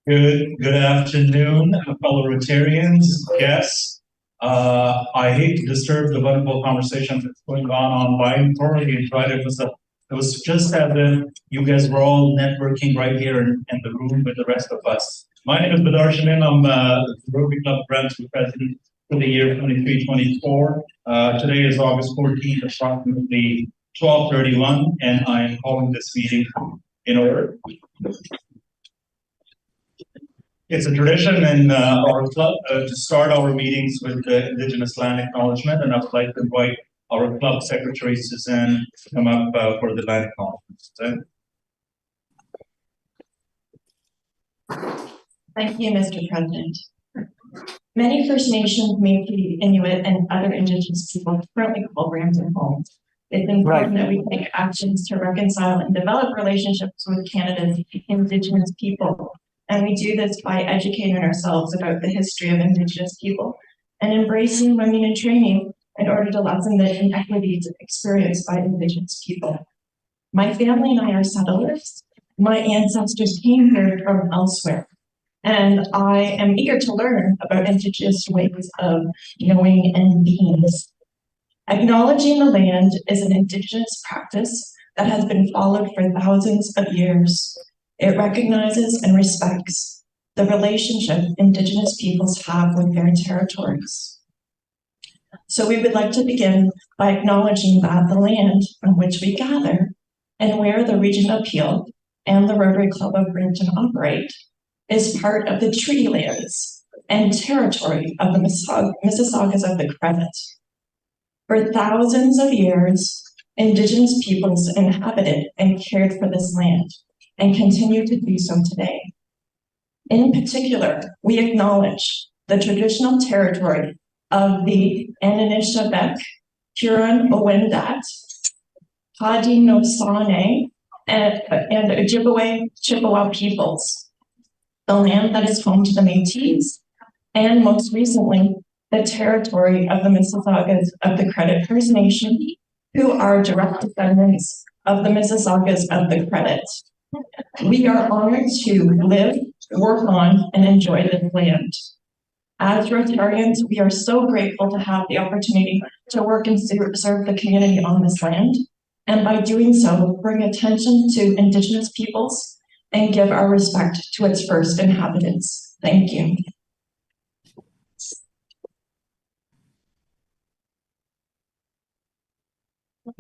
Good afternoon, fellow Rotarians, guests. I hate to disturb the wonderful conversation that's going on Biden authority, right? It was just as if you guys were all networking right here in the room with the rest of us. My name is Badarshanin. I'm the Rotary Club Brampton president for the year 23-24. Today is August 14th, approximately 12:31, and I am calling this meeting in order. It's a tradition in our club to start our meetings with the Indigenous land acknowledgement, and I would like to invite our club secretary, Suzanne, to come up for the land acknowledgement. Suzanne? Thank you, Mr. President. Many First Nations, Métis, Inuit, and other Indigenous people currently call Brampton home. It's important that we take actions to reconcile and develop relationships with Canada's Indigenous people. And we do this by educating ourselves about the history of Indigenous people and embracing learning and training in order to lessen the inequities experienced by Indigenous people. My family and I are settlers. My ancestors came here from elsewhere, and I am eager to learn about Indigenous ways of knowing and being. Acknowledging the land is an Indigenous practice that has been followed for thousands of years. It recognizes and respects the relationship Indigenous peoples have with their territories. So we would like to begin by acknowledging that the land on which we gather and where the Regional Appeal and the Rotary Club of Brampton operate is part of the treaty lands and territory of the Mississaugas of the Credit. For thousands of years, Indigenous peoples inhabited and cared for this land, and continue to do so today. In particular, we acknowledge the traditional territory of the Anishinaabe, Huron-Wendat, Haudenosaunee, and Ojibwe Chippewa peoples, the land that is home to the Métis, and most recently, the territory of the Mississaugas of the Credit First Nation, who are direct descendants of the Mississaugas of the Credit. We are honored to live, work on, and enjoy this land. As Rotarians, we are so grateful to have the opportunity to work and serve the community on this land, and by doing so, bring attention to Indigenous peoples and give our respect to its first inhabitants. Thank you.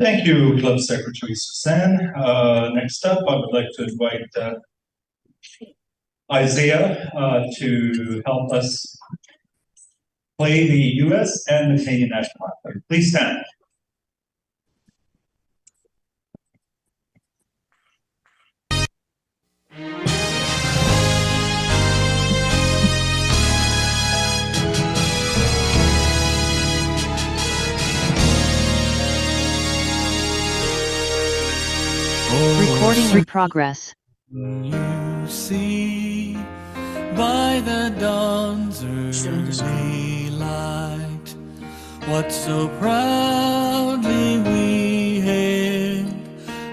Thank you, Club Secretary Suzanne. Next up, I would like to invite Isaiah to help us play the U.S. and the Canadian national anthem. Please stand. Recording in progress. You see by the dawn's early light what so proudly we hailed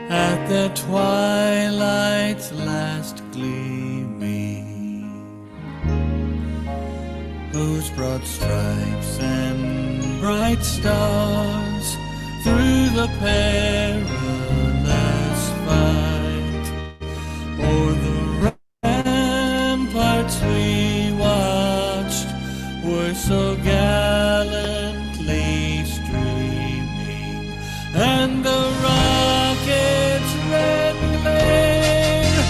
at the twilight's last gleaming, whose broad stripes and bright stars through the perilous fight o'er the ramparts we watched were so gallantly streaming, and the rockets' red glare,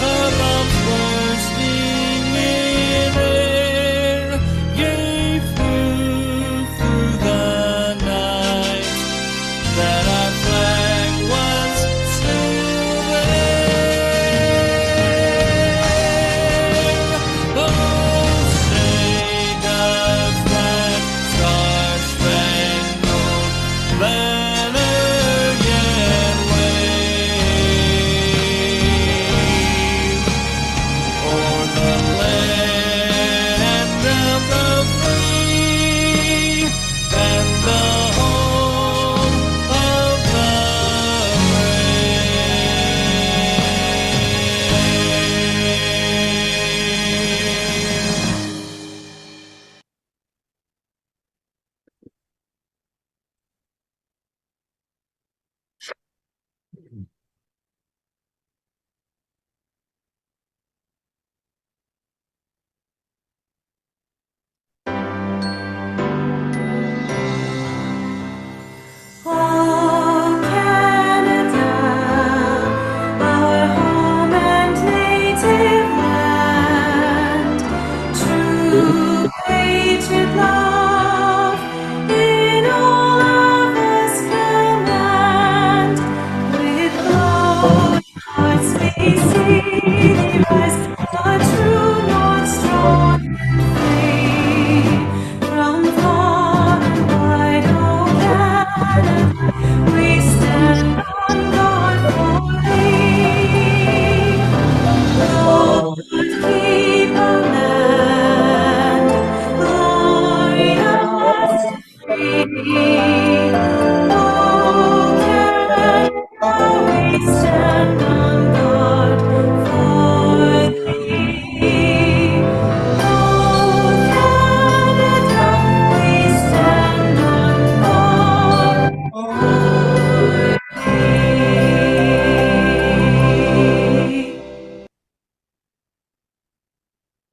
the bombs bursting in air, gave proof through the night that our flag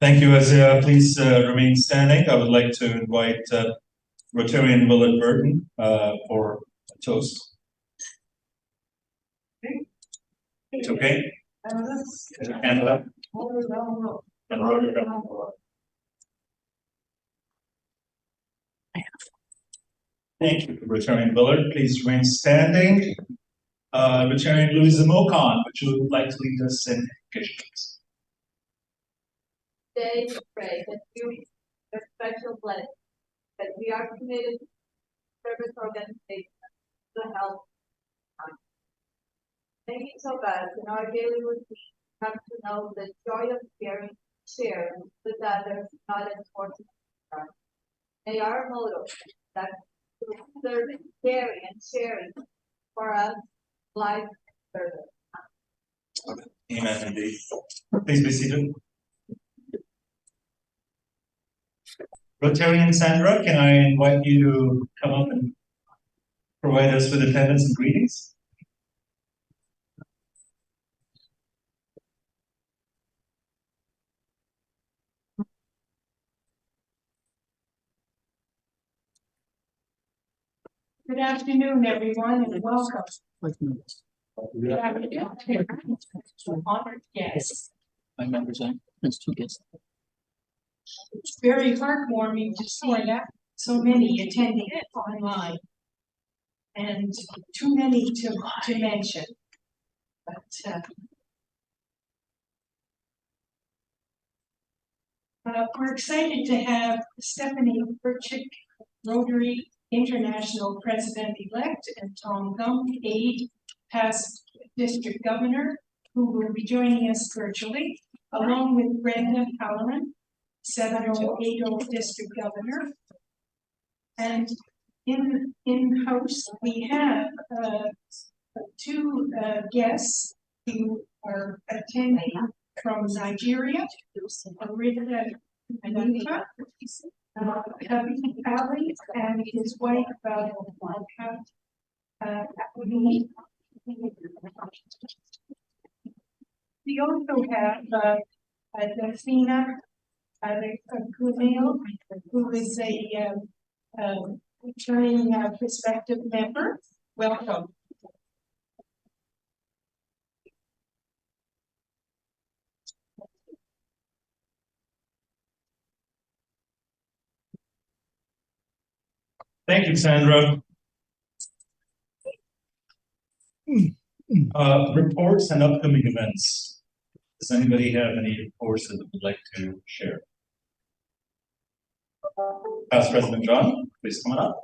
Thank you, Isaiah. Please remain standing. I would like to invite Rotarian Willard Burton for a toast. It's okay? Hand up. And Rotary. Thank you, Rotarian Willard. Please remain standing. Rotarian Louisa Mocon, would you like to lead us in education? Today we pray that you your special blessing, that we are committed to service organization to help. Thank you so much. In our daily routine, we have to know the joy of share with others, not enforcing. May our motto that serving, caring, and sharing for us life service. Amen, indeed. Please be seated. Rotarian Sandra, can I invite you to come up and provide us with attendance and greetings? Good afternoon, everyone, and welcome. Good afternoon. Honored guests. My members are, there's 2 guests. It's very heartwarming to see so many attending it online. And too many to mention. But we're excited to have Stephanie Urchick, Rotary International President-elect, and Tom Gump, aide, past district governor, who will be joining us virtually, along with Brenda Halloran, 7080 district governor. And in-house, we have 2 guests who are attending from Nigeria, Arita Anita, Ali, and his wife, we also have Delphina Gumel, who is a returning prospective member. Welcome. Thank you, Sandra. Reports and upcoming events. Does anybody have any reports that they would like to share? Past President John, please come on up.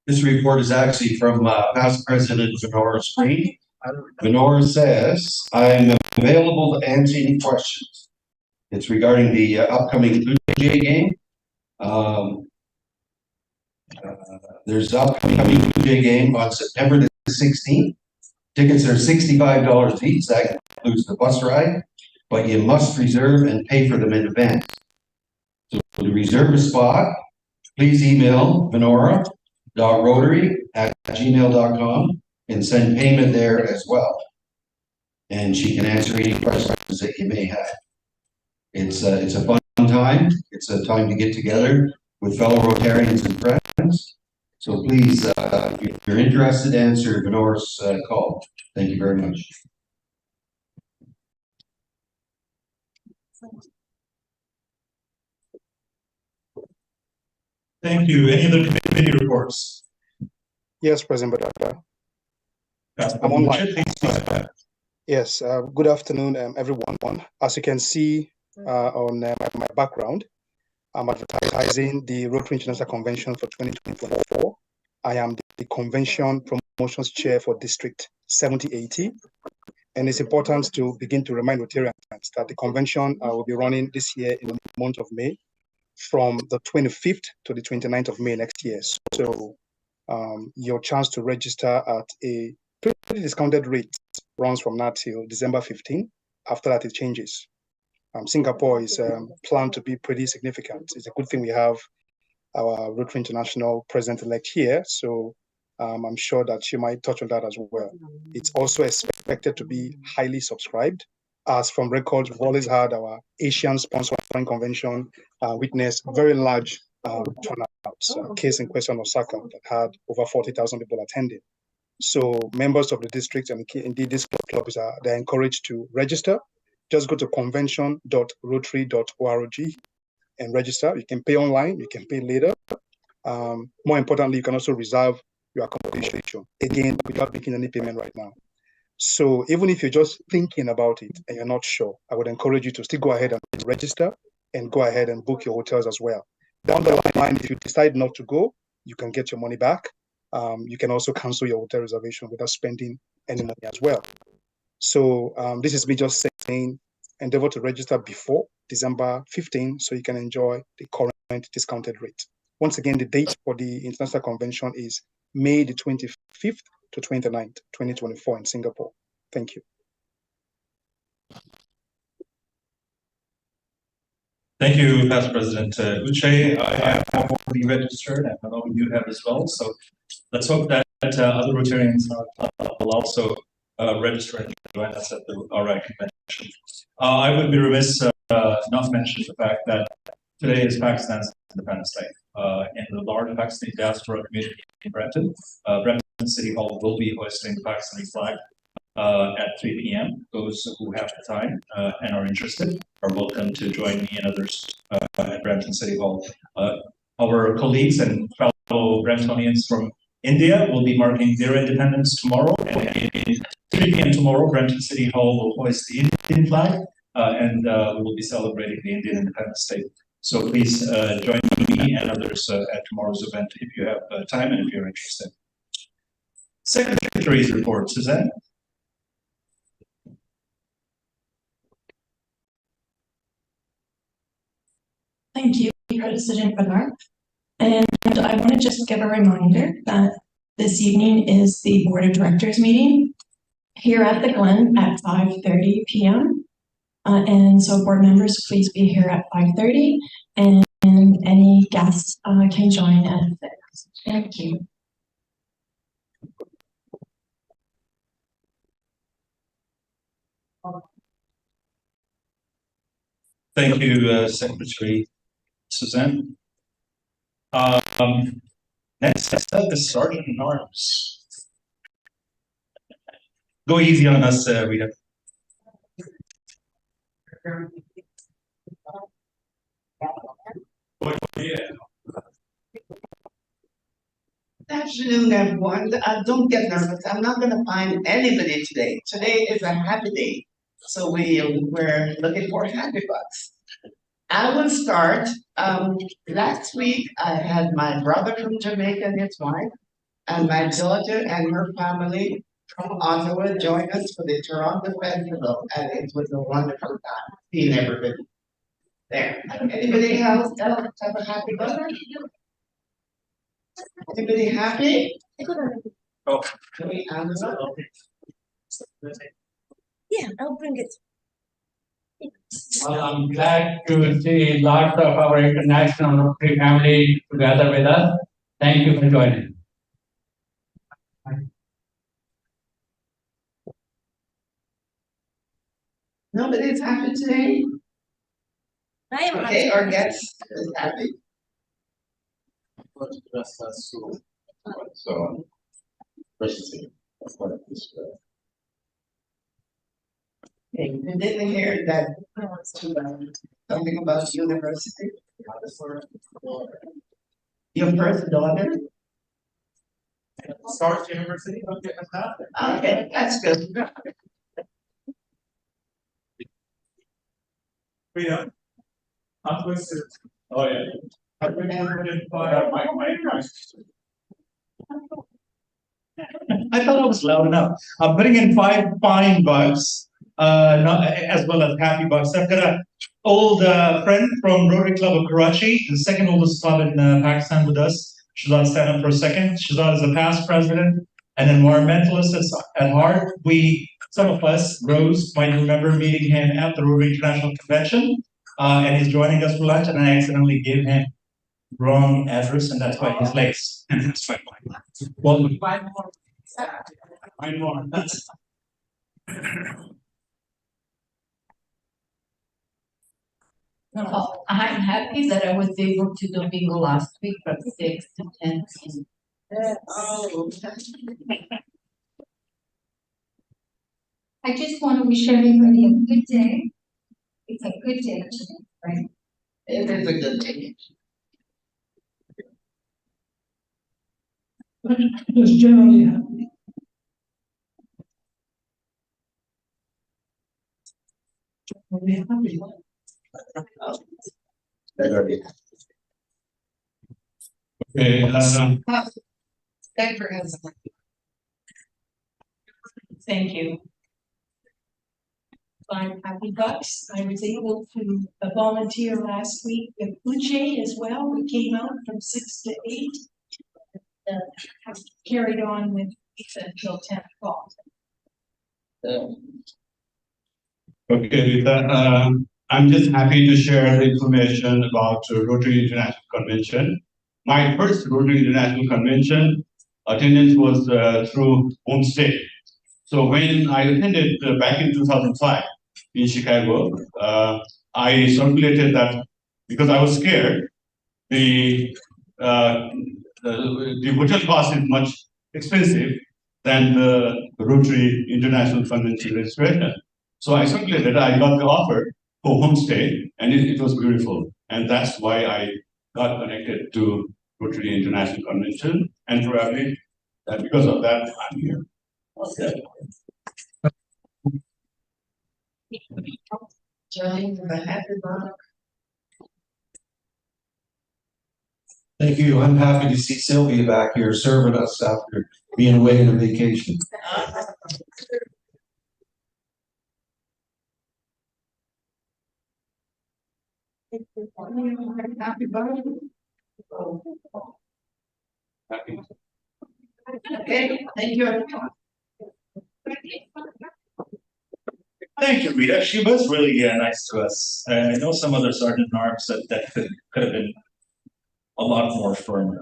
This report is actually from past President Venora Street. Venora says, I'm available to answer any questions. It's regarding the upcoming Blue Jay game. There's an upcoming Blue Jay game on September the 16th. Tickets are $65 each. That includes the bus ride, but you must reserve and pay for them in advance. So to reserve a spot, please email venora.rotary@gmail.com and send payment there as well. And she can answer any questions that you may have. It's a fun time. It's a time to get together with fellow Rotarians and friends. So please, if you're interested, answer Venora's call. Thank you very much. Thank you. Any other committee reports? Yes, President Badata. Past I'm online. President, Yes, good afternoon, everyone. As you can see on my background, I'm advertising the Rotary International Convention for 2024. I am the Convention Promotions Chair for District 7080. And it's important to begin to remind Rotarians that the convention will be running this year in the month of May, from the 25th to the 29th of May next year. So your chance to register at a pretty discounted rate runs from now till December 15. After that, it changes. Singapore is planned to be pretty significant. It's a good thing we have our Rotary International president-elect here. So I'm sure that she might touch on that as well. It's also expected to be highly subscribed. As from records, we've always had our Asian sponsoring convention witness very large turnouts. Case in question, Osaka, that had over 40,000 people attending. So members of the district and indeed these clubs they're encouraged to register. Just go to convention.rotary.org and register. You can pay online, you can pay later. More importantly, you can also reserve your accommodation, again, without making any payment right now. So even if you're just thinking about it and you're not sure, I would encourage you to still go ahead and register and go ahead and book your hotels as well. Down the line, if you decide not to go, you can get your money back. You can also cancel your hotel reservation without spending any money as well. So this is me just saying, endeavor to register before December 15 so you can enjoy the current discounted rate. Once again, the date for the International Convention is May the 25th to 29th, 2024 in Singapore. Thank you. Thank you, Past President Urchick. I have already registered, and I know you have as well. So let's hope that other Rotarians will also register and join us at the RI convention. I would be remiss not to mention the fact that today is Pakistan's Independence Day. In the large Pakistani diaspora community in Brampton, Brampton City Hall will be hoisting the Pakistani flag at 3 p.m. Those who have the time and are interested are welcome to join me and others at Brampton City Hall. Our colleagues and fellow Bramptonians from India will be marking their independence tomorrow, and at 3 p.m. tomorrow, Brampton City Hall will hoist the Indian flag, and we will be celebrating the Indian Independence Day. So please join me and others at tomorrow's event if you have time and if you're interested. Secretary's report, Suzanne. Thank you, President Bernard. And I want to just give a reminder that this evening is the Board of Directors meeting here at the Glen at 5:30 p.m. And so board members, please be here at 5:30, and any guests can join at 6. Thank you. Thank you, Secretary Suzanne. Next up is Sergeant in Arms. Go easy on us, Rita. Good afternoon, everyone. Don't get nervous. I'm not going to find anybody today. Today is a happy day. So we're looking for happy bucks. I will start. Last week, I had my brother from Jamaica and his wife, and my daughter and her family from Ottawa joined us for the Toronto Festival, and it was a wonderful time seeing everybody there. Anybody else have a happy brother? Anybody happy? Oh, Yeah, I'll bring it. Well, I'm glad to see lots of our international Rotary family together with us. Thank you for joining. Nobody's happy today? I am Okay, our guest is happy. Okay, we didn't hear that something about university. Your first daughter? Start University. Okay, that's good. Rita, I'm twisted. Oh yeah. I thought I was loud enough. I'm putting in 5 fine bucks, as well as happy bucks. I've got an old friend from Rotary Club of Karachi, the second oldest club in Pakistan with us. Shazad, stand up for a second. Shazad is a past president and environmentalist at heart. Some of us, Rose, might remember meeting him at the Rotary International Convention, and he's joining us for lunch, and I accidentally gave him wrong address, and that's why he's late. And that's why. Well, five more. Oh, I'm happy that I was able to do bingo last week from 6 to 10. I just want to wish everybody a good day. It's a good day today, right? It is a good day. Just generally happy. Generally happy. Okay, Thank you. I'm Happy Bucks. I was able to volunteer last week with Urchick as well. We came out from 6 to 8. Carried on with pizza until 10 o'clock. okay, Rita, I'm just happy to share the information about Rotary International Convention. My first Rotary International Convention attendance was through homestay. So when I attended back in 2005 in Chicago, I circulated that because I was scared. The hotel cost is much expensive than the Rotary International Convention registration. So I circulated, I got the offer for homestay, and it was beautiful. And that's why I got connected to Rotary International Convention, and probably because of that, I'm here. Okay. Join the happy buck. Thank you. I'm happy to see Sylvia back here serving us after being away on a vacation. Happy birthday. Okay, thank you. Thank you, Rita. She was really nice to us. I know some other sergeant arms that could have been a lot more firm.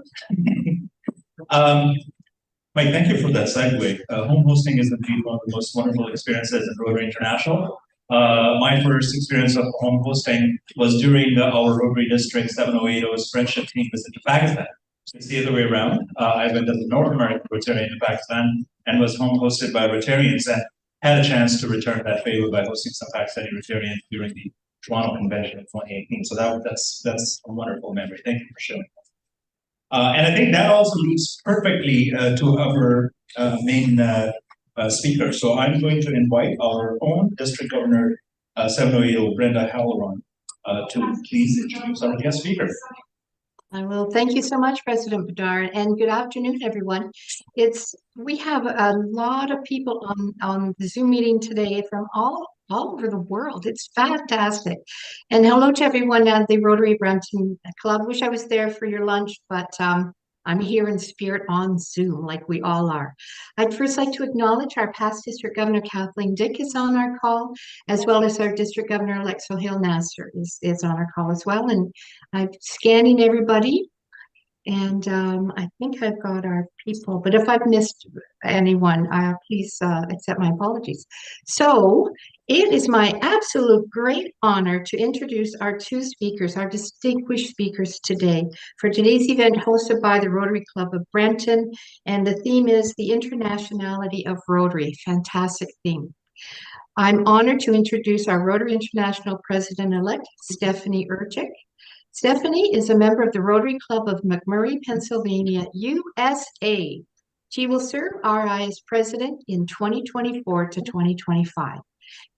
Mike, thank you for that segue. Home hosting is indeed one of the most wonderful experiences in Rotary International. My first experience of home hosting was during our Rotary District 7080 friendship team visit to Pakistan. So it's the other way around. I went as a North American Rotarian to Pakistan and was home hosted by Rotarians and had a chance to return that favor by hosting some Pakistani Rotarians during the Toronto Convention in 2018. So that's a wonderful memory. Thank you for sharing. And I think that also leads perfectly to our main speaker. So I'm going to invite our own District Governor 780, Brenda Halloran, to please introduce our guest speaker. I will. Thank you so much, President Bedard, and good afternoon, everyone. We have a lot of people on the Zoom meeting today from all over the world. It's fantastic. And hello to everyone at the Rotary Brampton Club. Wish I was there for your lunch, but I'm here in spirit on Zoom, like we all are. I'd first like to acknowledge our past District Governor Kathleen Dick is on our call, as well as our District Governor Alexo Hill Nasser is on our call as well. And I'm scanning everybody, and I think I've got our people, but if I've missed anyone, please accept my apologies. So it is my absolute great honor to introduce our two speakers, our distinguished speakers today for today's event hosted by the Rotary Club of Brampton. And the theme is the Internationality of Rotary. Fantastic theme. I'm honored to introduce our Rotary International President-elect, Stephanie Urchick. Stephanie is a member of the Rotary Club of McMurray, Pennsylvania, USA. She will serve RI as president in 2024 to 2025.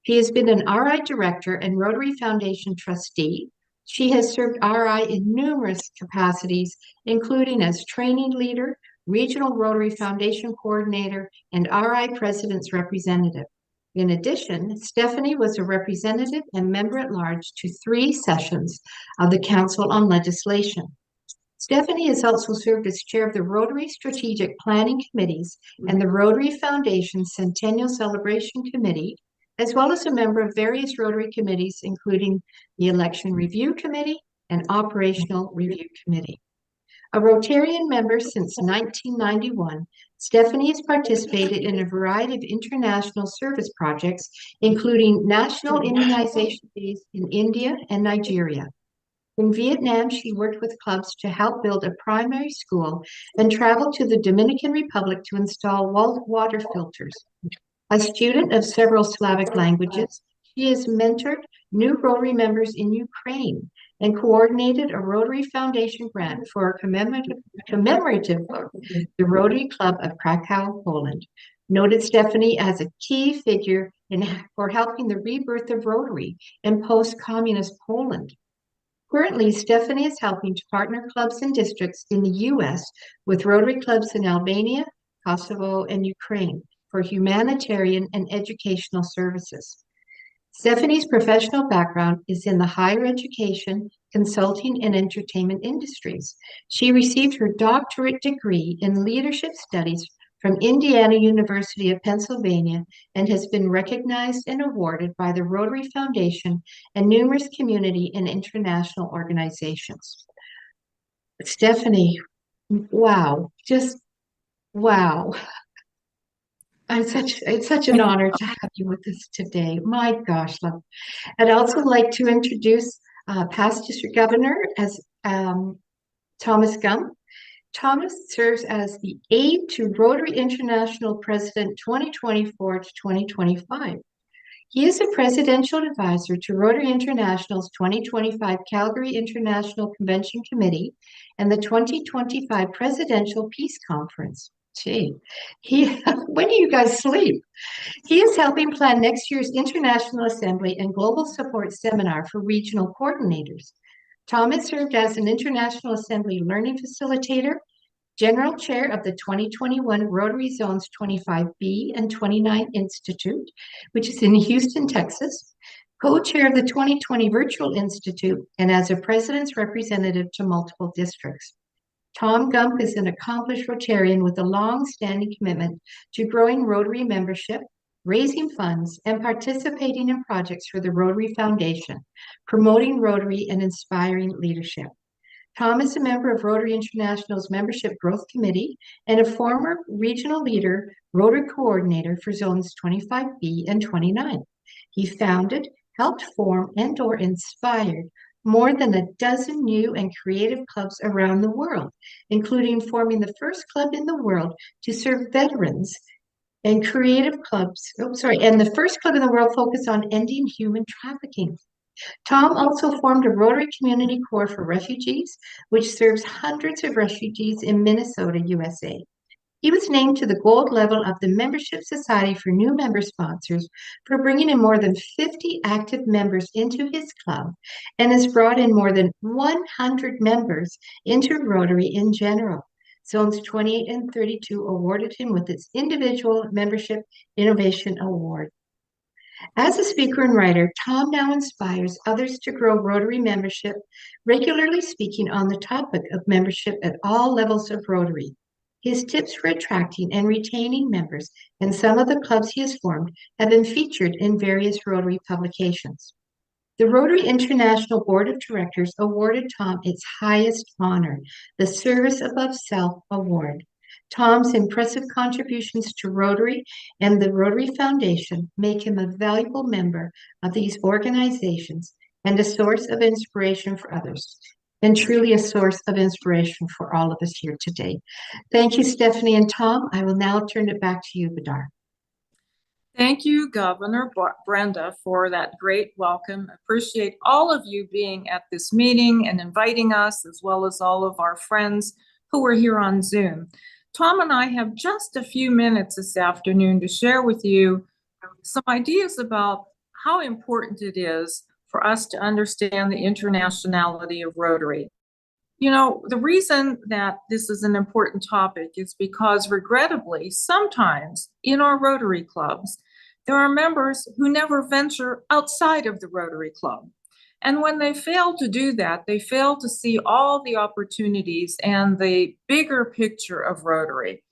She has been an RI director and Rotary Foundation trustee. She has served RI in numerous capacities, including as training leader, regional Rotary Foundation coordinator, and RI president's representative. In addition, Stephanie was a representative and member at large to 3 sessions of the Council on Legislation. Stephanie has also served as chair of the Rotary Strategic Planning Committees and the Rotary Foundation Centennial Celebration Committee, as well as a member of various Rotary committees, including the Election Review Committee, and Operational Review Committee. A Rotarian member since 1991, Stephanie has participated in a variety of international service projects, including national immunization days in India and Nigeria. In Vietnam, she worked with clubs to help build a primary school and traveled to the Dominican Republic to install water filters. A student of several Slavic languages, she has mentored new Rotary members in Ukraine and coordinated a Rotary Foundation grant for a commemorative book, the Rotary Club of Krakow, Poland. Noted Stephanie as a key figure for helping the rebirth of Rotary in post-communist Poland. Currently, Stephanie is helping to partner clubs and districts in the U.S. with Rotary clubs in Albania, Kosovo, and Ukraine for humanitarian and educational services. Stephanie's professional background is in the higher education, consulting, and entertainment industries. She received her doctorate degree in leadership studies from Indiana University of Pennsylvania and has been recognized and awarded by the Rotary Foundation and numerous community and international organizations. Stephanie, wow, just wow. It's such an honor to have you with us today. My gosh, love. I'd also like to introduce past district governor as Thomas Gump. Thomas serves as the aide to Rotary International President 2024 to 2025. He is a presidential advisor to Rotary International's 2025 Calgary International Convention Committee and the 2025 Presidential Peace Conference. Gee, when do you guys sleep? He is helping plan next year's International Assembly and Global Support Seminar for regional coordinators. Thomas served as an International Assembly learning facilitator, general chair of the 2021 Rotary Zones 25B and 29 Institute, which is in Houston, Texas, co-chair of the 2020 Virtual Institute, and as a president's representative to multiple districts. Tom Gump is an accomplished Rotarian with a long-standing commitment to growing Rotary membership, raising funds, and participating in projects for the Rotary Foundation, promoting Rotary and inspiring leadership. Tom is a member of Rotary International's Membership Growth Committee and a former regional leader, Rotary coordinator for Zones 25B and 29. He founded, helped form, and/or inspired more than a dozen new and creative clubs around the world, including forming the first club in the world to serve veterans and the first club in the world focused on ending human trafficking. Tom also formed a Rotary Community Corps for Refugees, which serves hundreds of refugees in Minnesota, USA. He was named to the gold level of the Membership Society for New Member Sponsors for bringing in more than 50 active members into his club and has brought in more than 100 members into Rotary in general. Zones 28 and 32 awarded him with its Individual Membership Innovation Award. As a speaker and writer, Tom now inspires others to grow Rotary membership, regularly speaking on the topic of membership at all levels of Rotary. His tips for attracting and retaining members in some of the clubs he has formed have been featured in various Rotary publications. The Rotary International Board of Directors awarded Tom its highest honor, the Service Above Self Award. Tom's impressive contributions to Rotary and the Rotary Foundation make him a valuable member of these organizations and a source of inspiration for others, and truly a source of inspiration for all of us here today. Thank you, Stephanie and Tom. I will now turn it back to you, Badar. Thank you, Governor Brenda, for that great welcome. Appreciate all of you being at this meeting and inviting us, as well as all of our friends who are here on Zoom. Tom and I have just a few minutes this afternoon to share with you some ideas about how important it is for us to understand the internationality of Rotary. You know, the reason that this is an important topic is because, regrettably, sometimes in our Rotary clubs, there are members who never venture outside of the Rotary Club. And when they fail to do that, they fail to see all the opportunities and the bigger picture of Rotary.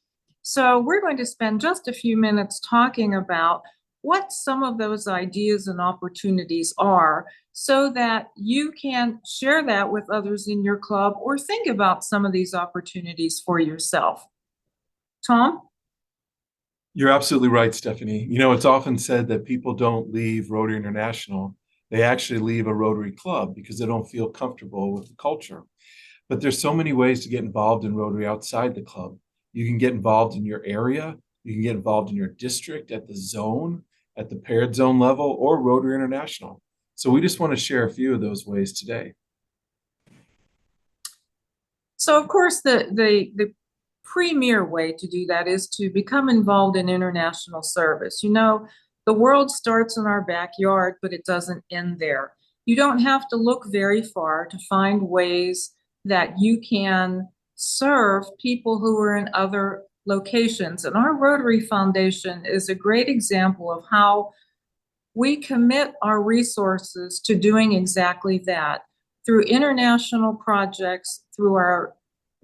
So we're going to spend just a few minutes talking about what some of those ideas and opportunities are so that you can share that with others in your club or think about some of these opportunities for yourself. Tom? You're absolutely right, Stephanie. You know, it's often said that people don't leave Rotary International. They actually leave a Rotary club because they don't feel comfortable with the culture. But there's so many ways to get involved in Rotary outside the club. You can get involved in your area. You can get involved in your district, at the zone, at the paired zone level, or Rotary International. So we just want to share a few of those ways today. So of course, the premier way to do that is to become involved in international service. You know, the world starts in our backyard, but it doesn't end there. You don't have to look very far to find ways that you can serve people who are in other locations. And our Rotary Foundation is a great example of how we commit our resources to doing exactly that through international projects, through our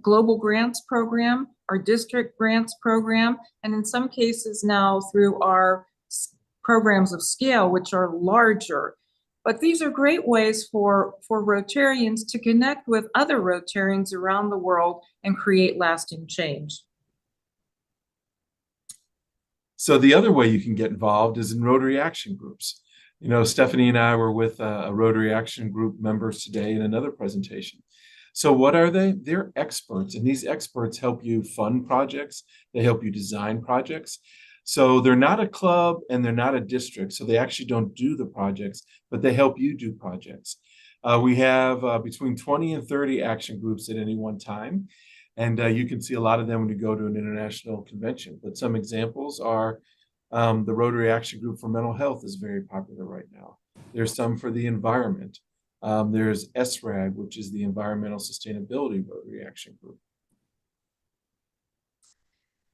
global grants program, our district grants program, and in some cases now through our programs of scale, which are larger. But these are great ways for Rotarians to connect with other Rotarians around the world and create lasting change. So the other way you can get involved is in Rotary Action Groups. You know, Stephanie and I were with a Rotary Action Group members today in another presentation. So what are they? They're experts, and these experts help you fund projects. They help you design projects. So they're not a club and they're not a district. So they actually don't do the projects, but they help you do projects. We have between 20 and 30 action groups at any one time. And you can see a lot of them when you go to an international convention. But some examples are the Rotary Action Group for Mental Health is very popular right now. There's some for the environment. There's SRAG, which is the Environmental Sustainability Rotary Action Group.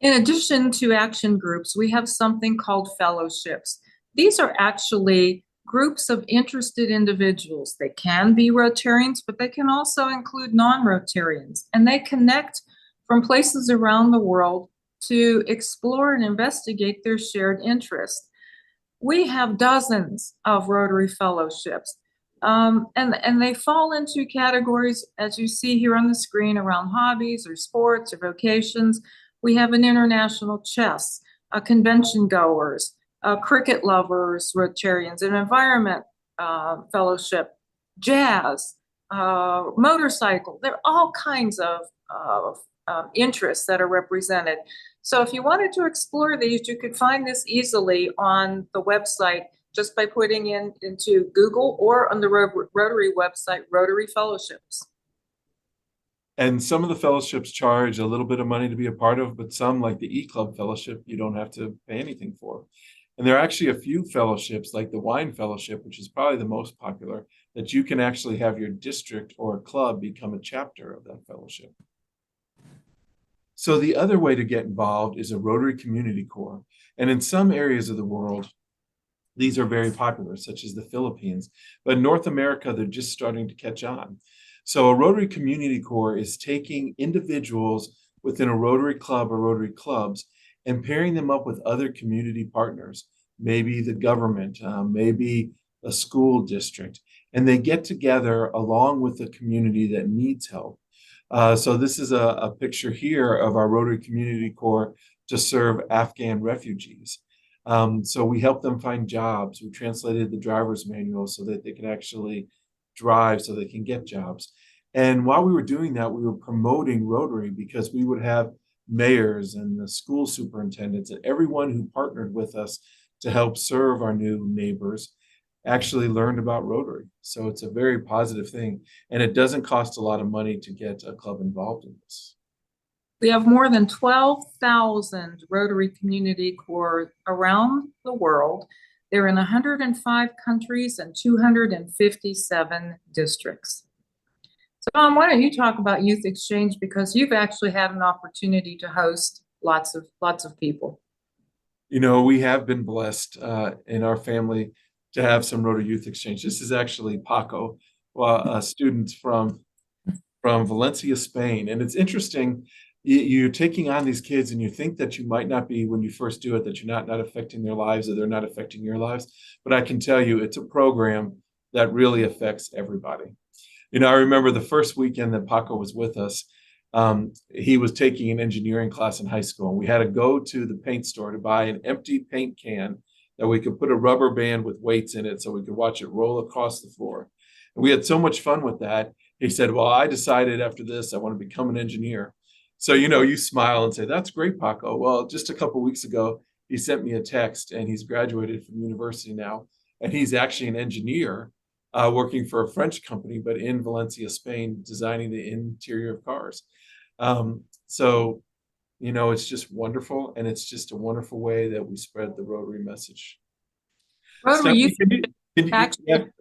In addition to action groups, we have something called fellowships. These are actually groups of interested individuals. They can be Rotarians, but they can also include non-Rotarians, and they connect from places around the world to explore and investigate their shared interests. We have dozens of Rotary fellowships, and they fall into categories, as you see here on the screen, around hobbies or sports or vocations. We have an international chess, convention goers, cricket lovers, Rotarians, an environment fellowship, jazz, motorcycle. There are all kinds of interests that are represented. So if you wanted to explore these, you could find this easily on the website just by putting into Google or on the Rotary website, Rotary Fellowships. And some of the fellowships charge a little bit of money to be a part of, but some, like the E-Club Fellowship, you don't have to pay anything for. And there are actually a few fellowships, like the Wine Fellowship, which is probably the most popular, that you can actually have your district or club become a chapter of that fellowship. So the other way to get involved is a Rotary Community Corps. And in some areas of the world, these are very popular, such as the Philippines. But in North America, they're just starting to catch on. So a Rotary Community Corps is taking individuals within a Rotary Club or Rotary clubs and pairing them up with other community partners, maybe the government, maybe a school district, and they get together along with the community that needs help. So this is a picture here of our Rotary Community Corps to serve Afghan refugees. So we help them find jobs. We translated the driver's manual so that they can actually drive, so they can get jobs. And while we were doing that, we were promoting Rotary, because we would have mayors and the school superintendents and everyone who partnered with us to help serve our new neighbors actually learned about Rotary. So it's a very positive thing, and it doesn't cost a lot of money to get a club involved in this. We have more than 12,000 Rotary Community Corps around the world. They're in 105 countries and 257 districts. So Tom, why don't you talk about youth exchange, because you've actually had an opportunity to host lots of people. You know, we have been blessed in our family to have some Rotary Youth Exchange. This is actually Paco, a student from Valencia, Spain. And it's interesting, you're taking on these kids and you think that you might not be, when you first do it, that you're not affecting their lives or they're not affecting your lives. But I can tell you, it's a program that really affects everybody. You know, I remember the first weekend that Paco was with us, he was taking an engineering class in high school, and we had to go to the paint store to buy an empty paint can that we could put a rubber band with weights in it so we could watch it roll across the floor. And we had so much fun with that. He said, well, I decided after this, I want to become an engineer. So, you know, you smile and say, that's great, Paco. Well, just a couple of weeks ago, he sent me a text, and he's graduated from university now. And he's actually an engineer working for a French company, but in Valencia, Spain, designing the interior of cars. So, you know, it's just wonderful. And it's just a wonderful way that we spread the Rotary message. Rotary Stephanie,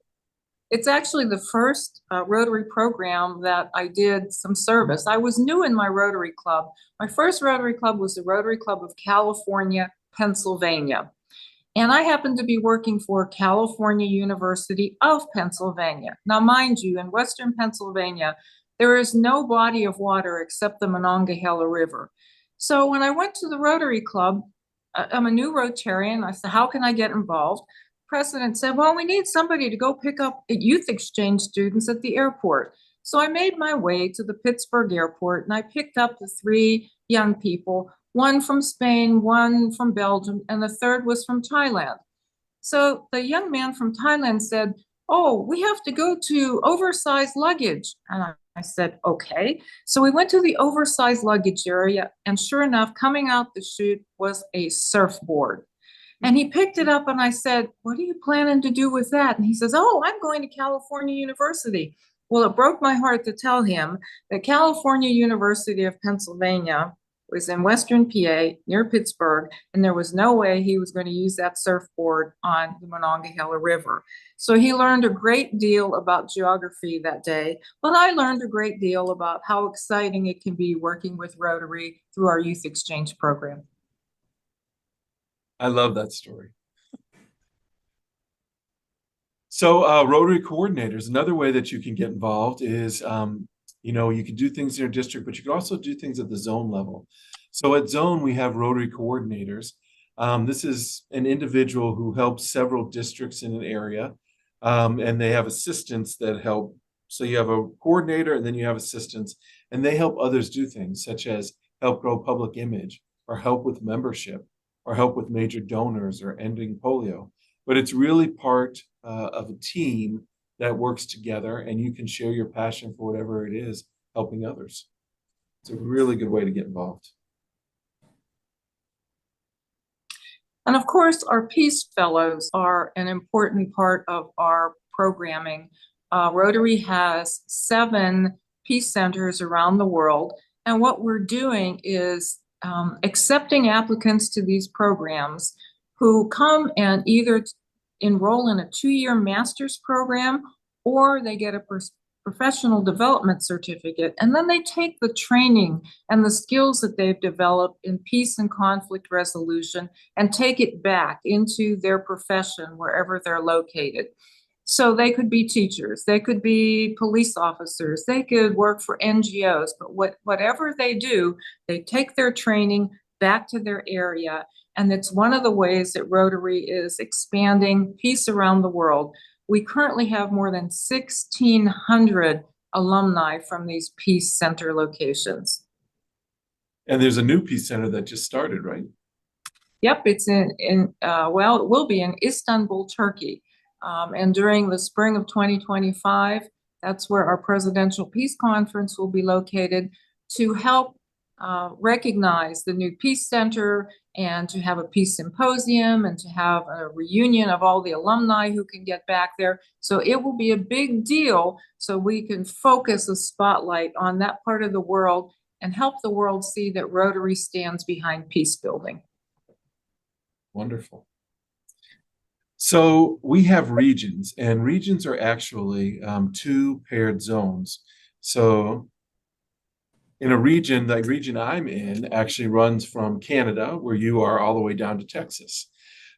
It's actually the first Rotary program that I did some service. I was new in my Rotary Club. My first Rotary Club was the Rotary Club of California, Pennsylvania. And I happened to be working for California University of Pennsylvania. Now, mind you, in Western Pennsylvania, there is no body of water except the Monongahela River. So when I went to the Rotary Club, I'm a new Rotarian. I said, how can I get involved? President said, well, we need somebody to go pick up youth exchange students at the airport. So I made my way to the Pittsburgh airport, and I picked up the 3 young people, one from Spain, one from Belgium, and the third was from Thailand. So the young man from Thailand said, oh, we have to go to oversized luggage. And I said, okay. So we went to the oversized luggage area, and sure enough, coming out the chute was a surfboard. And he picked it up, and I said, what are you planning to do with that? And he says, oh, I'm going to California University. Well, it broke my heart to tell him that California University of Pennsylvania was in Western PA near Pittsburgh, and there was no way he was going to use that surfboard on the Monongahela River. So he learned a great deal about geography that day, but I learned a great deal about how exciting it can be working with Rotary through our youth exchange program. I love that story. So Rotary coordinators, another way that you can get involved is, you know, you can do things in your district, but you can also do things at the zone level. So at zone, we have Rotary coordinators. This is an individual who helps several districts in an area, and they have assistants that help. So you have a coordinator, and then you have assistants, and they help others do things such as help grow public image, or help with membership, or help with major donors, or ending polio. But it's really part of a team that works together, and you can share your passion for whatever it is, helping others. It's a really good way to get involved. And of course, our Peace Fellows are an important part of our programming. Rotary has 7 peace centers around the world, and what we're doing is accepting applicants to these programs who come and either enroll in a 2-year master's program, or they get a professional development certificate, and then they take the training and the skills that they've developed in peace and conflict resolution and take it back into their profession wherever they're located. So they could be teachers, they could be police officers, they could work for NGOs, but whatever they do, they take their training back to their area. And it's one of the ways that Rotary is expanding peace around the world. We currently have more than 1,600 alumni from these peace center locations. And there's a new peace center that just started, right? Yep, it's well, it will be in Istanbul, Turkey. And during the spring of 2025, that's where our Presidential Peace Conference will be located to help recognize the new Peace Center and to have a peace symposium and to have a reunion of all the alumni who can get back there. So it will be a big deal so we can focus a spotlight on that part of the world and help the world see that Rotary stands behind peace building. Wonderful. So we have regions, and regions are actually 2 paired zones. So in a region, the region I'm in actually runs from Canada, where you are, all the way down to Texas.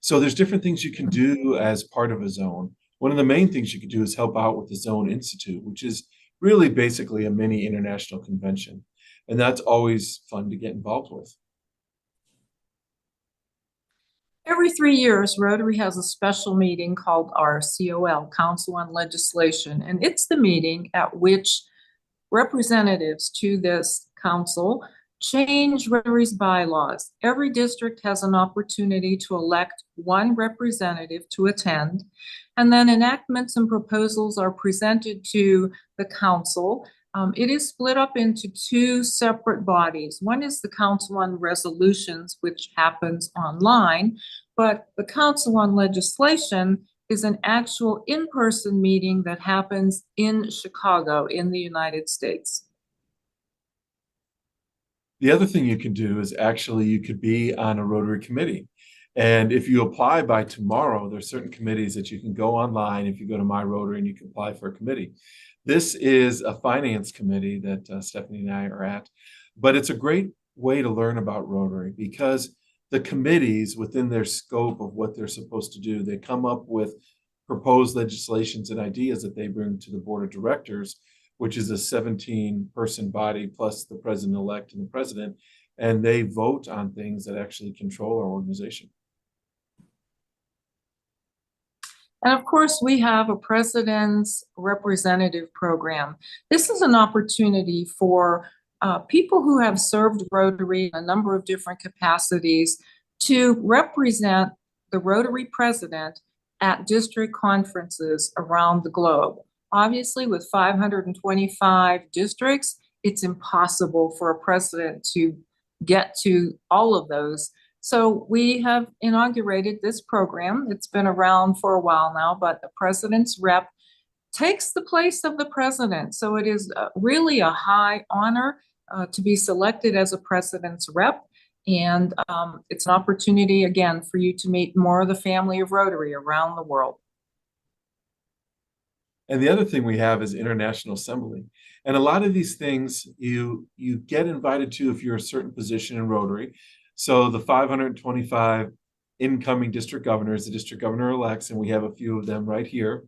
So there's different things you can do as part of a zone. One of the main things you can do is help out with the Zone Institute, which is really basically a mini international convention. And that's always fun to get involved with. Every 3 years, Rotary has a special meeting called our COL, Council on Legislation, and it's the meeting at which representatives to this council change Rotary's bylaws. Every district has an opportunity to elect one representative to attend, and then enactments and proposals are presented to the council. It is split up into two separate bodies. One is the Council on Resolutions, which happens online, but the Council on Legislation is an actual in-person meeting that happens in Chicago in the United States. The other thing you can do is actually you could be on a Rotary committee. And if you apply by tomorrow, there's certain committees that you can go online. If you go to My Rotary and you can apply for a committee. This is a finance committee that Stephanie and I are at, but it's a great way to learn about Rotary because the committees within their scope of what they're supposed to do, they come up with proposed legislations and ideas that they bring to the board of directors, which is a 17-person body plus the president-elect and the president, and they vote on things that actually control our organization. And of course, we have a President's Representative Program. This is an opportunity for people who have served Rotary in a number of different capacities to represent the Rotary president at district conferences around the globe. Obviously, with 525 districts, it's impossible for a president to get to all of those. So we have inaugurated this program. It's been around for a while now, but the president's rep takes the place of the president. So it is really a high honor to be selected as a president's rep. And it's an opportunity, again, for you to meet more of the family of Rotary around the world. And the other thing we have is International Assembly. And a lot of these things you get invited to if you're a certain position in Rotary. So the 525 incoming district governors, the district governor-elects, and we have a few of them right here,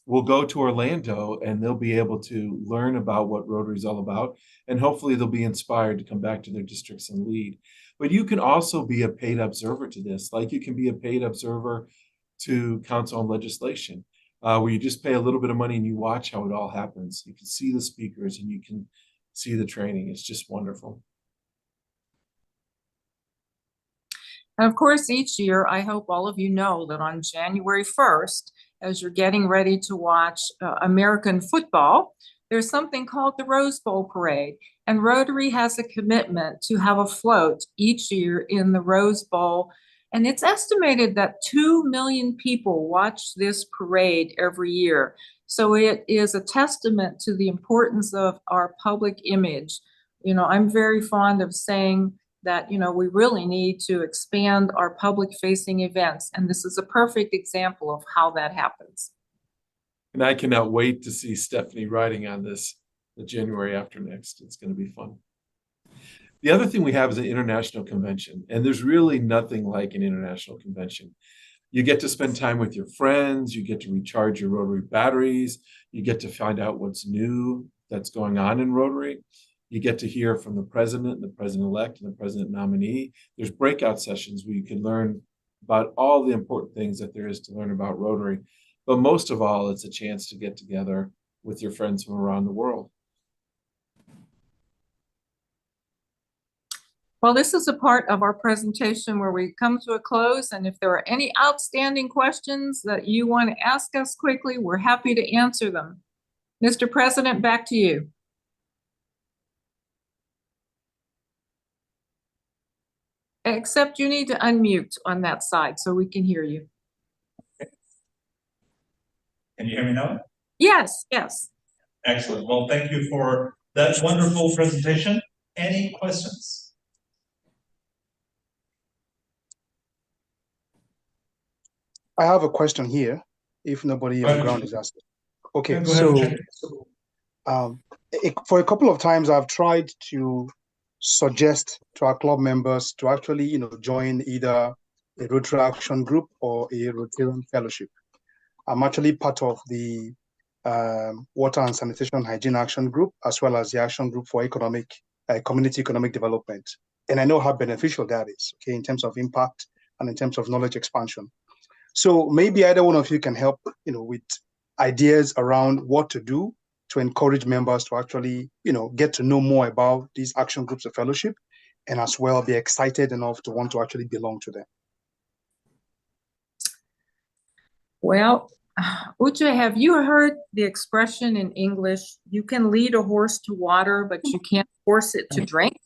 will go to Orlando and they'll be able to learn about what Rotary is all about. And hopefully they'll be inspired to come back to their districts and lead. But you can also be a paid observer to this, like you can be a paid observer to Council on Legislation, where you just pay a little bit of money and you watch how it all happens. You can see the speakers and you can see the training. It's just wonderful. And of course, each year, I hope all of you know that on January 1st, as you're getting ready to watch American football, there's something called the Rose Bowl Parade. And Rotary has a commitment to have a float each year in the Rose Bowl. And it's estimated that 2 million people watch this parade every year. So it is a testament to the importance of our public image. You know, I'm very fond of saying that, you know, we really need to expand our public-facing events. And this is a perfect example of how that happens. And I cannot wait to see Stephanie writing on this the January after next. It's going to be fun. The other thing we have is an international convention, and there's really nothing like an international convention. You get to spend time with your friends, you get to recharge your Rotary batteries, you get to find out what's new that's going on in Rotary. You get to hear from the president, the president-elect, and the president nominee. There's breakout sessions where you can learn about all the important things that there is to learn about Rotary. But most of all, it's a chance to get together with your friends from around the world. Well, this is a part of our presentation where we come to a close. And if there are any outstanding questions that you want to ask us quickly, we're happy to answer them. Mr. President, back to you. Except you need to unmute on that side so we can hear you. Can you hear me now? Yes, yes. Excellent. Well, thank you for that wonderful presentation. Any questions? I have a question here, if nobody on the ground is asking. Okay, Yeah, go ahead, for a couple of times I've tried to suggest to our club members to actually, join either a Rotary Action Group or a Rotarian Fellowship. I'm actually part of the Water and Sanitation Hygiene Action Group, as well as the Action Group for Community Economic Development. And I know how beneficial that is, okay, in terms of impact and in terms of knowledge expansion. So maybe either one of you can help, with ideas around what to do to encourage members to actually, get to know more about these action groups of fellowship, and as well be excited enough to want to actually belong to them. Well, Uche, have you heard the expression in English, you can lead a horse to water, but you can't force it to drink?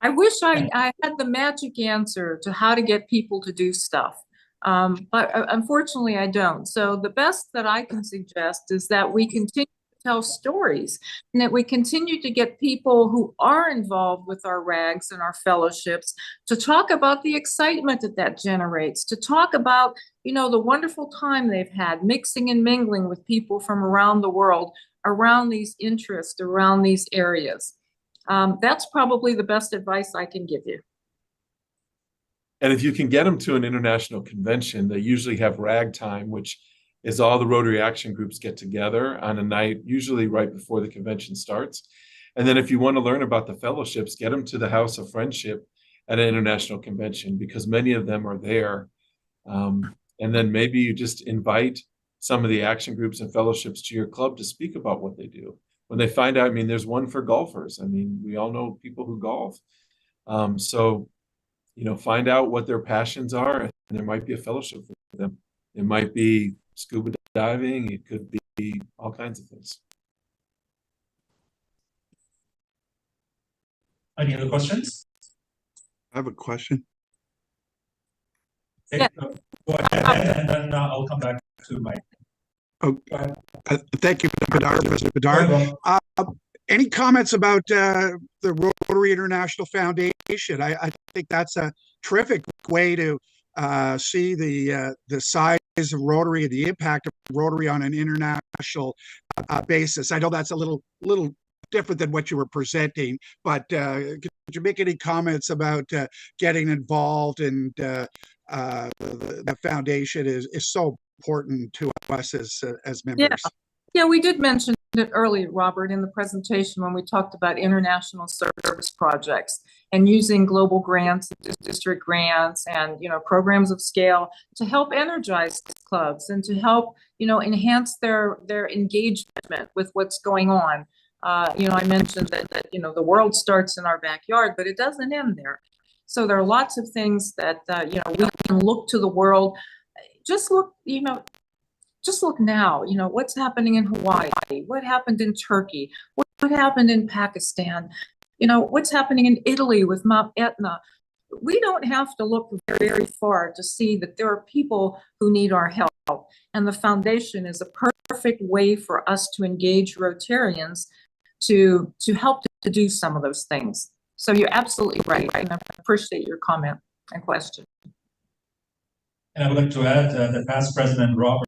I wish I had the magic answer to how to get people to do stuff. But unfortunately, I don't. So the best that I can suggest is that we continue to tell stories, and that we continue to get people who are involved with our RAGs and our fellowships to talk about the excitement that generates, to talk about, the wonderful time they've had mixing and mingling with people from around the world, around these interests, around these areas. That's probably the best advice I can give you. And if you can get them to an international convention, they usually have rag time, which is all the Rotary action groups get together on a night, usually right before the convention starts. And then if you want to learn about the fellowships, get them to the House of Friendship at an international convention, because many of them are there. And then maybe you just invite some of the action groups and fellowships to your club to speak about what they do. When they find out, there's one for golfers. We all know people who golf. So find out what their passions are, and there might be a fellowship for them. It might be scuba diving. It could be all kinds of things. Any other questions? I have a question. Go ahead, and then I'll come back to Mike. Thank you, President Bedard. Any comments about the Rotary International Foundation? I think that's a terrific way to see the size of Rotary and the impact of Rotary on an international basis. I know that's a little different than what you were presenting, but could you make any comments about getting involved? And the foundation is so important to us as members. Yeah, we did mention it earlier, Robert, in the presentation when we talked about international service projects and using global grants, district grants, and programs of scale to help energize clubs and to help enhance their engagement with what's going on. I mentioned that the world starts in our backyard, but it doesn't end there. So there are lots of things that we can look to the world. Just look now, what's happening in Hawaii, what happened in Turkey, what happened in Pakistan, what's happening in Italy with Mount Etna. We don't have to look very far to see that there are people who need our help. And the foundation is a perfect way for us to engage Rotarians to help to do some of those things. So you're absolutely right. And I appreciate your comment and question. And I would like to add that past President Robert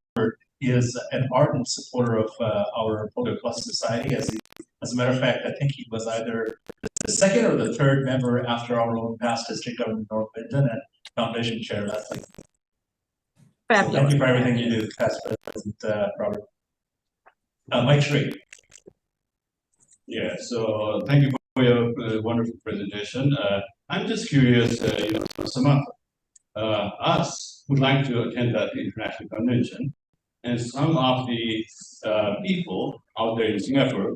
is an ardent supporter of our Polio Plus Society. As a matter of fact, I think he was either the second or the third member after our own past district governor North Benton and foundation chair. That's like fabulous. So thank you for everything you do, past President Robert. Mike Shree. Yeah, so thank you for your wonderful presentation. I'm just curious, some of us would like to attend that international convention, and some of the people out there in Singapore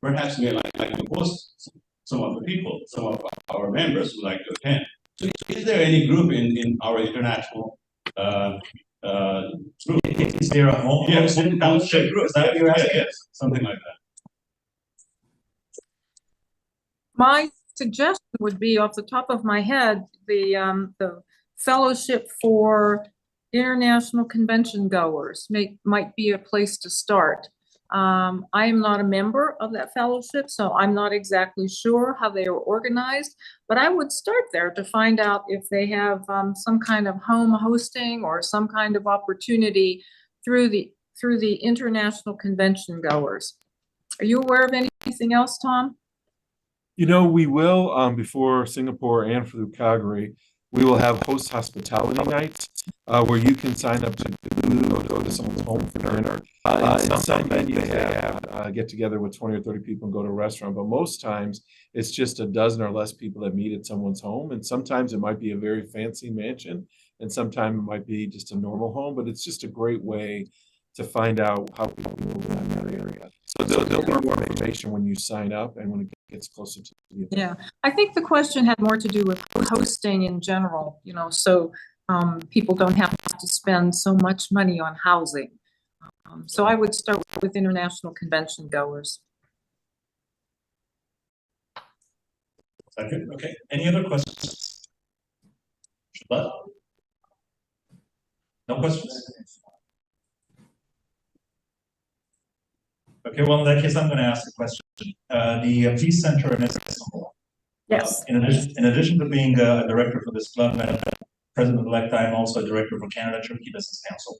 perhaps may like to host some of the people, some of our members would like to attend. So is there any group in our international group? Is there a home fellowship group? Is that what you're asking? Yes, something like that. My suggestion would be, off the top of my head, the Fellowship for International Convention Goers might be a place to start. I am not a member of that fellowship, so I'm not exactly sure how they are organized, but I would start there to find out if they have some kind of home hosting or some kind of opportunity through the International Convention Goers. Are you aware of anything else, Tom? We will, before Singapore and through Calgary, We will have host hospitality nights where you can sign up to go to someone's home for dinner. In some venues, they have get together with 20 or 30 people and go to a restaurant, but most times it's just a dozen or less people that meet at someone's home. And sometimes it might be a very fancy mansion, and sometimes it might be just a normal home, but it's just a great way to find out how people live in that area. So there'll be more information when you sign up and when it gets closer to the event. Yeah, I think the question had more to do with hosting in general, you know, so people don't have to spend so much money on housing. So I would start with international convention goers. Okay, any other questions? No questions? Okay, well, in that case, I'm going to ask a question. The Peace Center in Istanbul. Yes. In addition to being a director for this club and president-elect, I'm also a director for Canada-Turkey Business Council.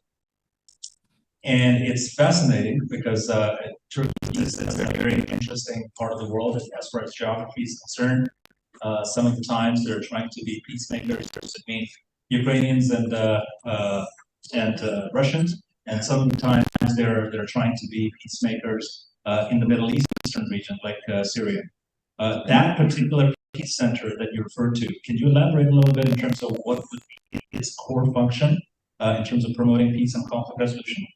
And it's fascinating because Turkey is a very interesting part of the world as far as geography is concerned. Some of the times they're trying to be peacemakers between Ukrainians and Russians, and sometimes they're trying to be peacemakers in the Middle Eastern region, like Syria. That particular peace center that you referred to, can you elaborate a little bit in terms of what would be its core function in terms of promoting peace and conflict resolution?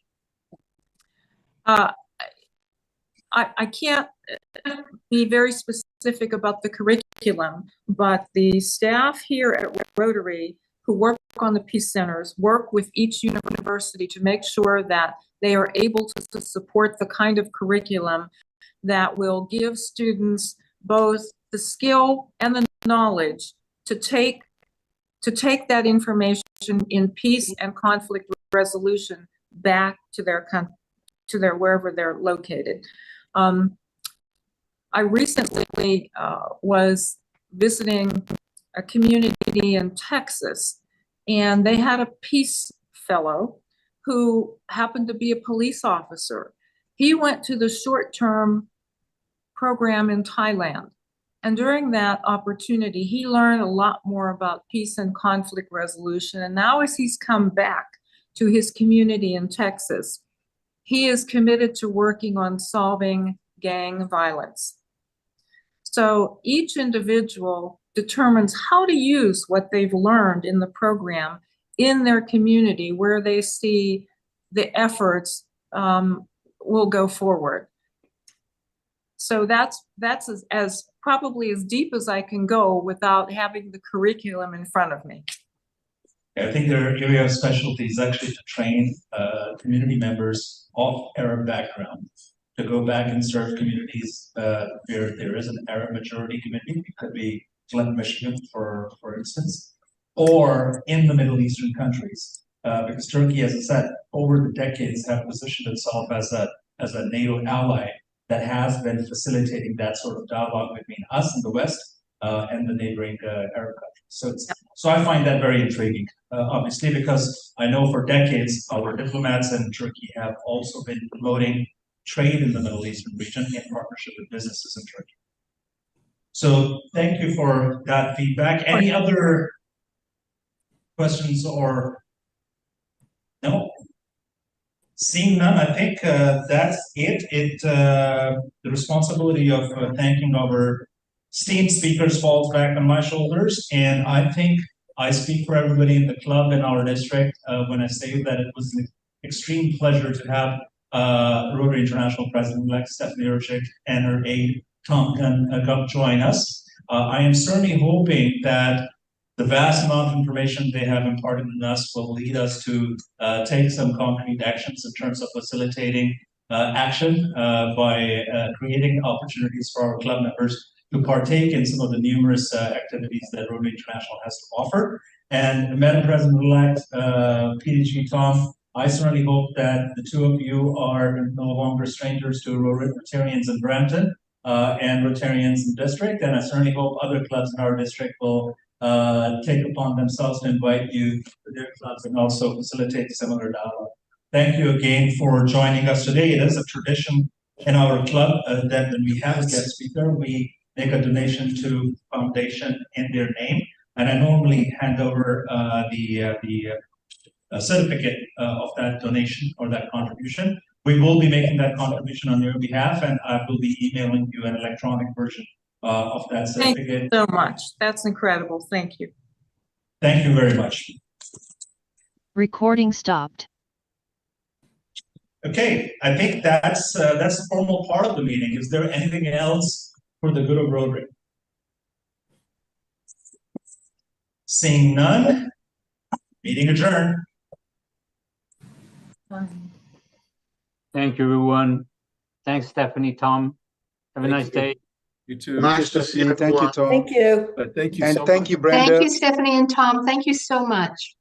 I can't be very specific about the curriculum, but the staff here at Rotary who work on the peace centers work with each university to make sure that they are able to support the kind of curriculum that will give students both the skill and the knowledge to take that information in peace and conflict resolution back to their country, to their wherever they're located. I recently was visiting a community in Texas, and they had a peace fellow who happened to be a police officer. He went to the short-term program in Thailand, and during that opportunity, he learned a lot more about peace and conflict resolution. And now as he's come back to his community in Texas, he is committed to working on solving gang violence. So each individual determines how to use what they've learned in the program in their community where they see the efforts will go forward. So that's as probably as deep as I can go without having the curriculum in front of me. I think their area of specialty is actually to train community members of Arab background to go back and serve communities where there is an Arab majority community. It could be Flint, Michigan, for instance, or in the Middle Eastern countries, because Turkey, as I said, over the decades have positioned itself as a NATO ally that has been facilitating that sort of dialogue between us in the West and the neighboring Arab countries. So I find that very intriguing, obviously, because I know for decades our diplomats in Turkey have also been promoting trade in the Middle Eastern region in partnership with businesses in Turkey. So thank you for that feedback. Any other questions or no? Seeing none, I think that's it. The responsibility of thanking our esteemed speakers falls back on my shoulders, and I think I speak for everybody in the club in our district when I say that it was an extreme pleasure to have Rotary International President-elect Stephanie Urchick and her aide Tom Gump join us. I am certainly hoping that the vast amount of information they have imparted in us will lead us to take some concrete actions in terms of facilitating action by creating opportunities for our club members to partake in some of the numerous activities that Rotary International has to offer. And Madam President-elect, PDG Tom, I certainly hope that the two of you are no longer strangers to Rotarians in Brampton and Rotarians in the district, and I certainly hope other clubs in our district will take upon themselves to invite you to their clubs and also facilitate similar dialogue. Thank you again for joining us today. It is a tradition in our club that when we have a guest speaker, we make a donation to foundation in their name. and I normally hand over the certificate of that donation or that contribution. We will be making that contribution on your behalf, and I will be emailing you an electronic version of that Thank certificate. you so much. That's incredible. Thank you. Thank you very much. Recording stopped. Okay, I think that's the formal part of the meeting. Is there anything else for the good of Rotary? Seeing none, meeting adjourned. Thank you, everyone. Thanks, Stephanie, Tom. Have a nice day. You too. Nice to see you. Thank you, Tom. Thank you. But thank you And so thank much. you, Brenda. Thank you, Stephanie and Tom. Thank you so much.